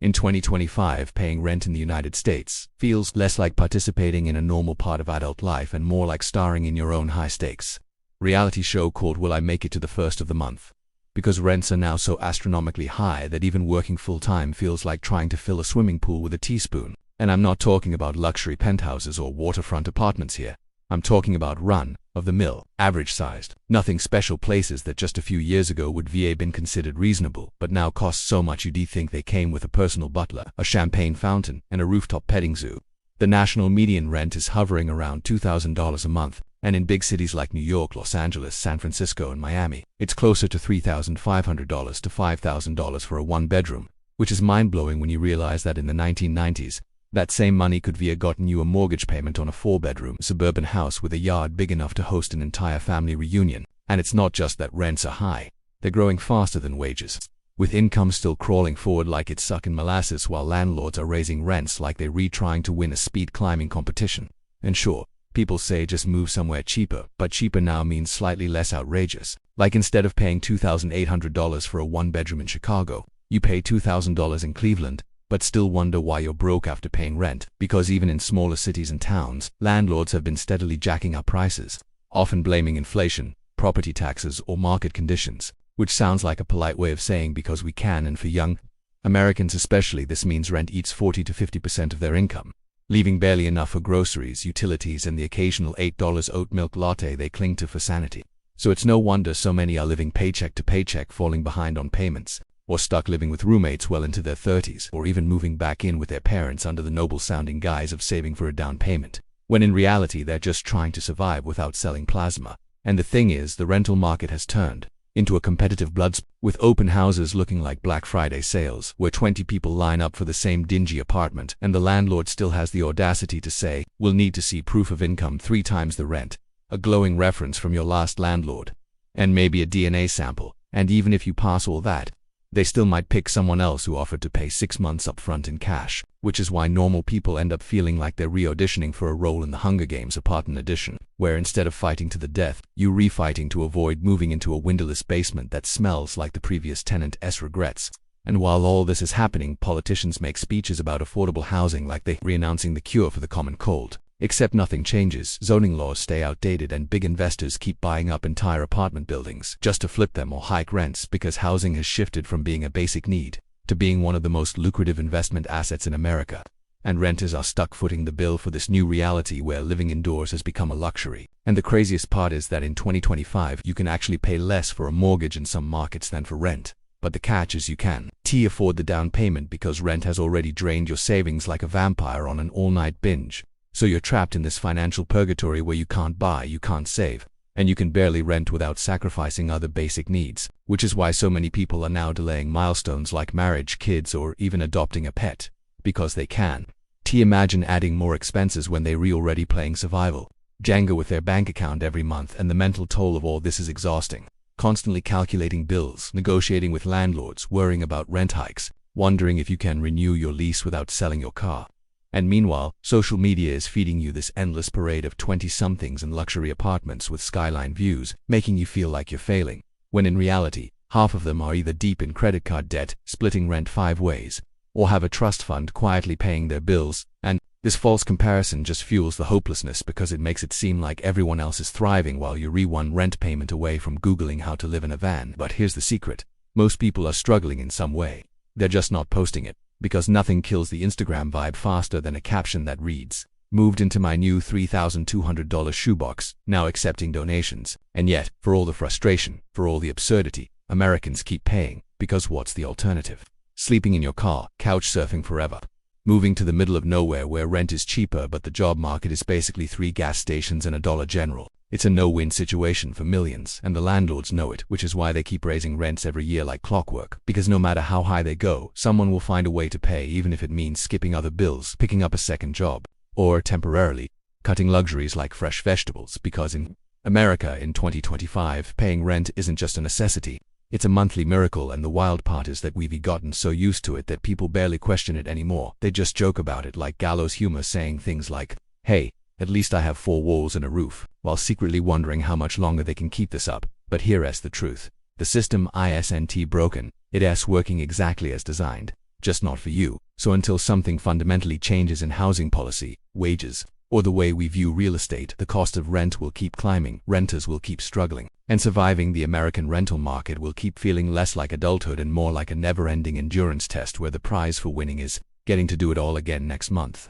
In 2025, paying rent in the United States feels less like participating in a normal part of adult life and more like starring in your own high-stakes reality show called Will I Make It to the First of the Month? Because rents are now so astronomically high that even working full-time feels like trying to fill a swimming pool with a teaspoon. And I'm not talking about luxury penthouses or waterfront apartments here. I'm talking about run-of-the-mill, average-sized, nothing special places that just a few years ago would have been considered reasonable, but now cost so much you'd think they came with a personal butler, a champagne fountain, and a rooftop petting zoo. The national median rent is hovering around $2,000 a month, and in big cities like New York, Los Angeles, San Francisco, and Miami, it's closer to $3,500 to $5,000 for a one-bedroom, which is mind-blowing when you realize that in the 1990s, that same money could have gotten you a mortgage payment on a four-bedroom suburban house with a yard big enough to host an entire family reunion. And it's not just that rents are high, they're growing faster than wages, with income still crawling forward like it's sucking molasses while landlords are raising rents like they're trying to win a speed climbing competition. And sure, people say just move somewhere cheaper, but cheaper now means slightly less outrageous. Like instead of paying $2,800 for a one-bedroom in Chicago, you pay $2,000 in Cleveland, but still wonder why you're broke after paying rent, because even in smaller cities and towns, landlords have been steadily jacking up prices, often blaming inflation, property taxes, or market conditions, which sounds like a polite way of saying because we can, and for young Americans especially, this means rent eats 40 to 50% of their income, leaving barely enough for groceries, utilities, and the occasional $8 oat milk latte they cling to for sanity. So it's no wonder so many are living paycheck to paycheck, falling behind on payments, or stuck living with roommates well into their 30s, or even moving back in with their parents under the noble-sounding guise of saving for a down payment, when in reality they're just trying to survive without selling plasma. And the thing is, the rental market has turned into a competitive bloodsport, with open houses looking like Black Friday sales, where 20 people line up for the same dingy apartment, and the landlord still has the audacity to say, "We'll need to see proof of income 3 times the rent," a glowing reference from your last landlord, and maybe a DNA sample. And even if you pass all that, they still might pick someone else who offered to pay 6 months up front in cash, which is why normal people end up feeling like they're re-auditioning for a role in the Hunger Games Apartment Edition, where instead of fighting to the death, you re-fighting to avoid moving into a windowless basement that smells like the previous tenant's regrets. And while all this is happening, politicians make speeches about affordable housing like they're re-announcing the cure for the common cold. Except nothing changes, zoning laws stay outdated, and big investors keep buying up entire apartment buildings just to flip them or hike rents, because housing has shifted from being a basic need to being one of the most lucrative investment assets in America. And renters are stuck footing the bill for this new reality where living indoors has become a luxury. And the craziest part is that in 2025 you can actually pay less for a mortgage in some markets than for rent. But the catch is you can't afford the down payment because rent has already drained your savings like a vampire on an all-night binge. So you're trapped in this financial purgatory where you can't buy, you can't save, and you can barely rent without sacrificing other basic needs, which is why so many people are now delaying milestones like marriage, kids, or even adopting a pet, because they can. Imagine adding more expenses when they're already playing survival Jenga with their bank account every month, and the mental toll of all this is exhausting. Constantly calculating bills, negotiating with landlords, worrying about rent hikes, wondering if you can renew your lease without selling your car. And meanwhile, social media is feeding you this endless parade of 20-somethings in luxury apartments with skyline views, making you feel like you're failing, when in reality, half of them are either deep in credit card debt, splitting rent 5 ways, or have a trust fund quietly paying their bills. And this false comparison just fuels the hopelessness because it makes it seem like everyone else is thriving while you're one rent payment away from Googling how to live in a van. But here's the secret. Most people are struggling in some way. They're just not posting it, because nothing kills the Instagram vibe faster than a caption that reads, "Moved into my new $3,200 shoebox, now accepting donations." And yet, for all the frustration, for all the absurdity, Americans keep paying, because what's the alternative? Sleeping in your car, couch surfing forever. Moving to the middle of nowhere where rent is cheaper but the job market is basically 3 gas stations and a Dollar General. It's a no-win situation for millions, and the landlords know it, which is why they keep raising rents every year like clockwork, because no matter how high they go, someone will find a way to pay, even if it means skipping other bills, picking up a second job, or temporarily cutting luxuries like fresh vegetables, because in America in 2025, paying rent isn't just a necessity, it's a monthly miracle. And the wild part is that we've gotten so used to it that people barely question it anymore. They just joke about it like gallows humor, saying things like, "Hey, at least I have 4 walls and a roof," while secretly wondering how much longer they can keep this up. But here's the truth. The system isn't broken, it's working exactly as designed. just not for you. So until something fundamentally changes in housing policy, wages, or the way we view real estate, the cost of rent will keep climbing, renters will keep struggling, and surviving the American rental market will keep feeling less like adulthood and more like a never-ending endurance test where the prize for winning is getting to do it all again next month.